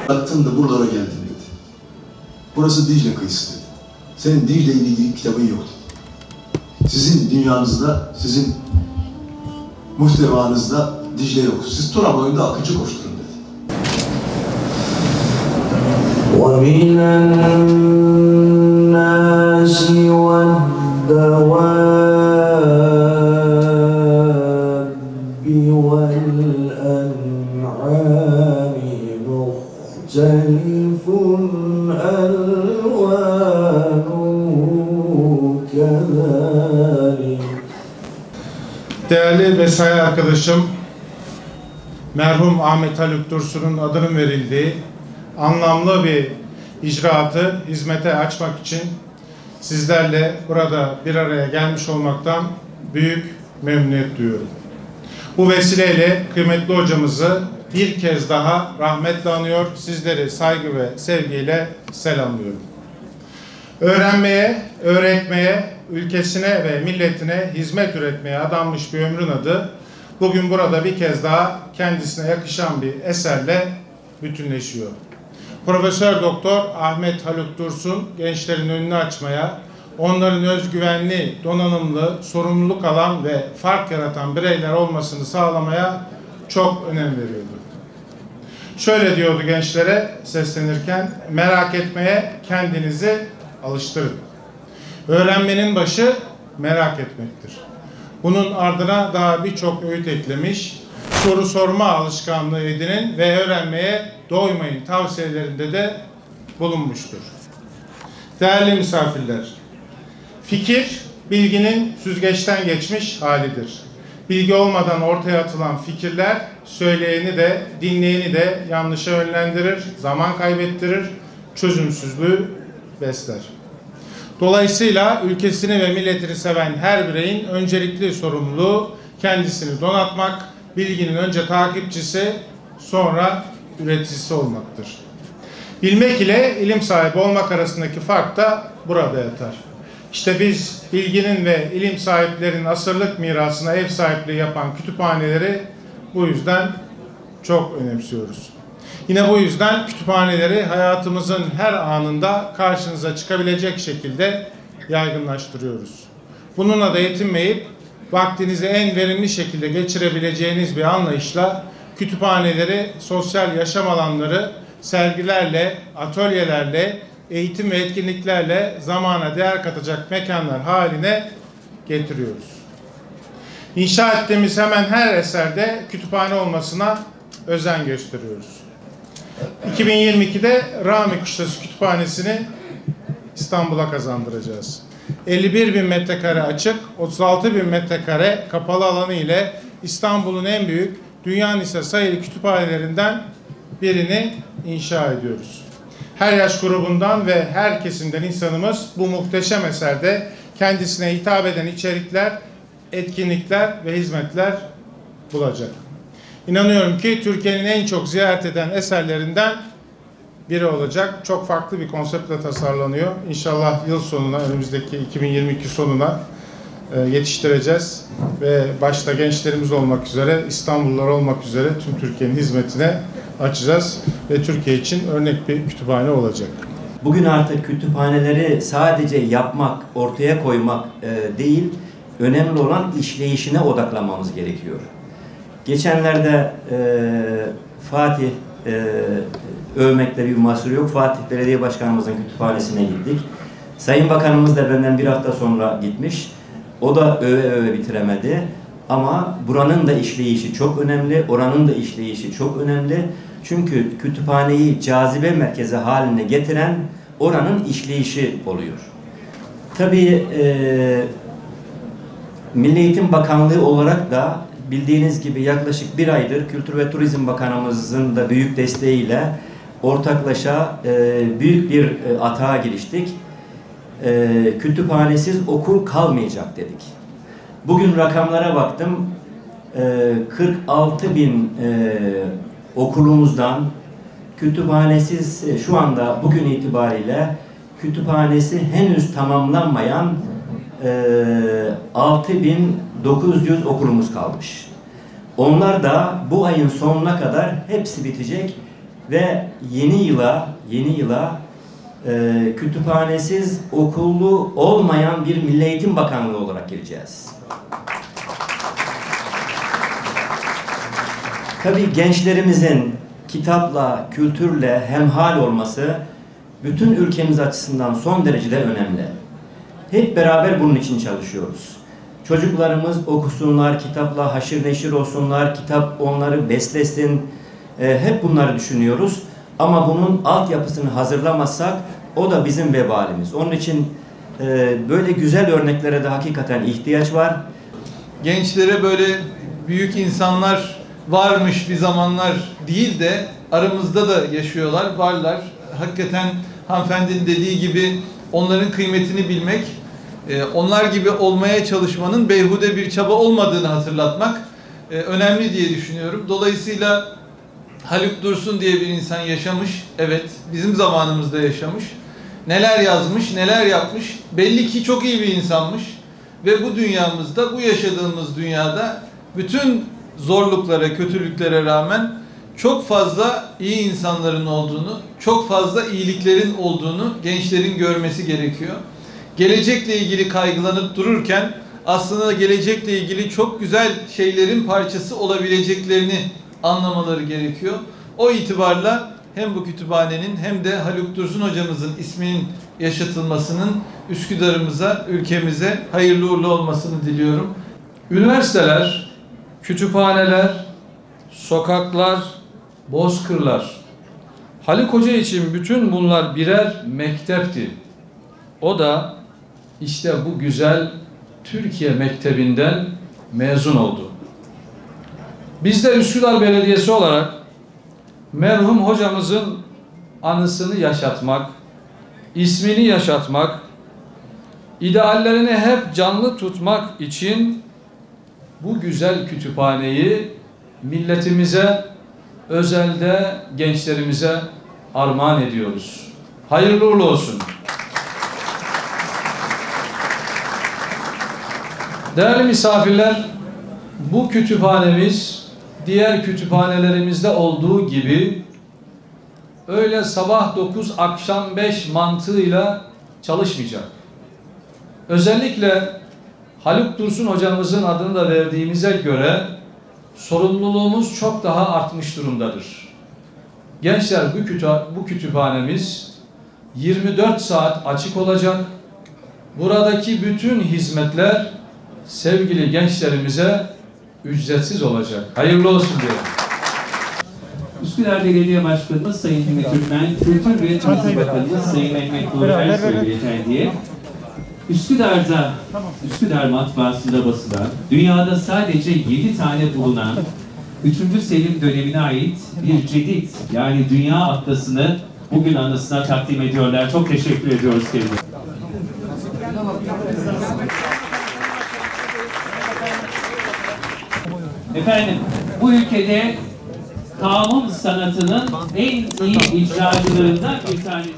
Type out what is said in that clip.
Baktım da buralara geldim dedi. Burası Dicle kıyısı dedi. Senin Dicle ile ilgili kitabın yok dedi. Sizin dünyanızda, sizin muhtevanızda Dicle yok. Siz Tura boyunda akıcı koşturun dedi. وَمِنَ النَّاسِ وَالدَّوَابِّ وَالْأَنْعَامِ مُخْتَلِفٌ أَلْوَانُهُ كَذَلِكَ. Değerli mesai arkadaşım, merhum Ahmet Haluk Dursun'un adının verildiği anlamlı bir icraatı hizmete açmak için sizlerle burada bir araya gelmiş olmaktan büyük memnuniyet duyuyorum. Bu vesileyle kıymetli hocamızı bir kez daha rahmetle anıyor, sizleri saygı ve sevgiyle selamlıyorum. Öğrenmeye, öğretmeye, ülkesine ve milletine hizmet üretmeye adanmış bir ömrün adı bugün burada bir kez daha kendisine yakışan bir eserle bütünleşiyor. Profesör Doktor Ahmet Haluk Dursun gençlerin önünü açmaya, onların özgüvenli, donanımlı, sorumluluk alan ve fark yaratan bireyler olmasını sağlamaya çok önem veriyordu. Şöyle diyordu gençlere seslenirken, merak etmeye kendinizi alıştırın. Öğrenmenin başı merak etmektir. Bunun ardına daha birçok öğüt eklemiş, soru sorma alışkanlığı edinin ve öğrenmeye doymayın tavsiyelerinde de bulunmuştur. Değerli misafirler, fikir, bilginin süzgeçten geçmiş halidir. Bilgi olmadan ortaya atılan fikirler, söyleyeni de, dinleyeni de yanlışa yönlendirir, zaman kaybettirir, çözümsüzlüğü besler. Dolayısıyla ülkesini ve milletini seven her bireyin öncelikli sorumluluğu kendisini donatmak, bilginin önce takipçisi, sonra üreticisi olmaktır. Bilmek ile ilim sahibi olmak arasındaki fark da burada yatar. İşte biz bilginin ve ilim sahiplerinin asırlık mirasına ev sahipliği yapan kütüphaneleri bu yüzden çok önemsiyoruz. Yine bu yüzden kütüphaneleri hayatımızın her anında karşınıza çıkabilecek şekilde yaygınlaştırıyoruz. Bununla da yetinmeyip vaktinizi en verimli şekilde geçirebileceğiniz bir anlayışla kütüphaneleri, sosyal yaşam alanları, sergilerle, atölyelerle, eğitim ve etkinliklerle zamana değer katacak mekanlar haline getiriyoruz. İnşa ettiğimiz hemen her eserde kütüphane olmasına özen gösteriyoruz. 2022'de Rami Kuşlası Kütüphanesi'ni İstanbul'a kazandıracağız. 51.000 metrekare açık, 36.000 metrekare kapalı alanı ile İstanbul'un en büyük dünya ise sayılı kütüphanelerinden birini inşa ediyoruz. Her yaş grubundan ve her kesimden insanımız bu muhteşem eserde kendisine hitap eden içerikler, etkinlikler ve hizmetler bulacak. İnanıyorum ki Türkiye'nin en çok ziyaret eden eserlerinden biri olacak. Çok farklı bir konseptle tasarlanıyor. İnşallah yıl sonuna, önümüzdeki 2022 sonuna yetiştireceğiz. Ve başta gençlerimiz olmak üzere, İstanbullular olmak üzere tüm Türkiye'nin hizmetine açacağız. Ve Türkiye için örnek bir kütüphane olacak. Bugün artık kütüphaneleri sadece yapmak, ortaya koymak değil, önemli olan işleyişine odaklanmamız gerekiyor. Geçenlerde Fatih övmekte bir mahsur yok. Fatih Belediye Başkanımızın kütüphanesine gittik. Sayın Bakanımız da benden bir hafta sonra gitmiş. O da öve bitiremedi. Ama buranın da işleyişi çok önemli. Oranın da işleyişi çok önemli. Çünkü kütüphaneyi cazibe merkezi haline getiren oranın işleyişi oluyor. Tabii Milli Eğitim Bakanlığı olarak da bildiğiniz gibi yaklaşık bir aydır Kültür ve Turizm Bakanımızın da büyük desteğiyle ortaklaşa büyük bir atağa giriştik. Kütüphanesiz okul kalmayacak dedik. Bugün rakamlara baktım. 46.000 okulumuzdan kütüphanesiz şu anda bugün itibariyle kütüphanesi henüz tamamlanmayan 6.900 okulumuz kalmış. Onlar da bu ayın sonuna kadar hepsi bitecek ve yeni yıla kütüphanesiz, okullu olmayan bir Milli Eğitim Bakanlığı olarak gireceğiz. Tabii gençlerimizin kitapla, kültürle hemhal olması bütün ülkemiz açısından son derecede önemli. Hep beraber bunun için çalışıyoruz. Çocuklarımız okusunlar, kitapla haşır neşir olsunlar, kitap onları beslesin. Hep bunları düşünüyoruz. Ama bunun altyapısını hazırlamazsak o da bizim vebalimiz. Onun için böyle güzel örneklere de hakikaten ihtiyaç var. Gençlere böyle büyük insanlar varmış bir zamanlar değil de aramızda da yaşıyorlar, varlar. Hakikaten hanımefendinin dediği gibi onların kıymetini bilmek, onlar gibi olmaya çalışmanın beyhude bir çaba olmadığını hatırlatmak önemli diye düşünüyorum. Dolayısıyla Haluk Dursun diye bir insan yaşamış, evet bizim zamanımızda yaşamış. Neler yazmış, neler yapmış, belli ki çok iyi bir insanmış. Ve bu dünyamızda, bu yaşadığımız dünyada bütün zorluklara, kötülüklere rağmen çok fazla iyi insanların olduğunu, çok fazla iyiliklerin olduğunu gençlerin görmesi gerekiyor. Gelecekle ilgili kaygılanıp dururken aslında gelecekle ilgili çok güzel şeylerin parçası olabileceklerini anlamaları gerekiyor. O itibarla hem bu kütüphanenin hem de Haluk Dursun hocamızın isminin yaşatılmasının Üsküdar'ımıza, ülkemize hayırlı uğurlu olmasını diliyorum. Üniversiteler, kütüphaneler, sokaklar, bozkırlar. Haluk Hoca için bütün bunlar birer mektepti. O da işte bu güzel Türkiye Mektebi'nden mezun oldu. Biz de Üsküdar Belediyesi olarak merhum hocamızın anısını yaşatmak, ismini yaşatmak, ideallerini hep canlı tutmak için bu güzel kütüphaneyi milletimize, özelde gençlerimize armağan ediyoruz. Hayırlı uğurlu olsun. Değerli misafirler, bu kütüphanemiz diğer kütüphanelerimizde olduğu gibi öyle sabah 9 akşam 5 mantığıyla çalışmayacak. Özellikle Haluk Dursun hocamızın adını da verdiğimize göre sorumluluğumuz çok daha artmış durumdadır. Gençler, bu kütüphanemiz 24 saat açık olacak. Buradaki bütün hizmetler sevgili gençlerimize ücretsiz olacak. Hayırlı olsun diyorum. Üsküdar Belediye Başkanımız Sayın Himmet Türkmen, Kültür ve Turizm Bakanımız Sayın Mehmet Nuri Ersoy Beyefendi'ye Üsküdar Matbaası'nda basılan, dünyada sadece 7 tane bulunan 3. Selim dönemine ait bir cedid, yani Dünya Atlası'nı bugün anısına takdim ediyorlar. Çok teşekkür ediyoruz kendilerine. Efendim, bu ülkede kanun sanatının en iyi icracılarından bir tanesi.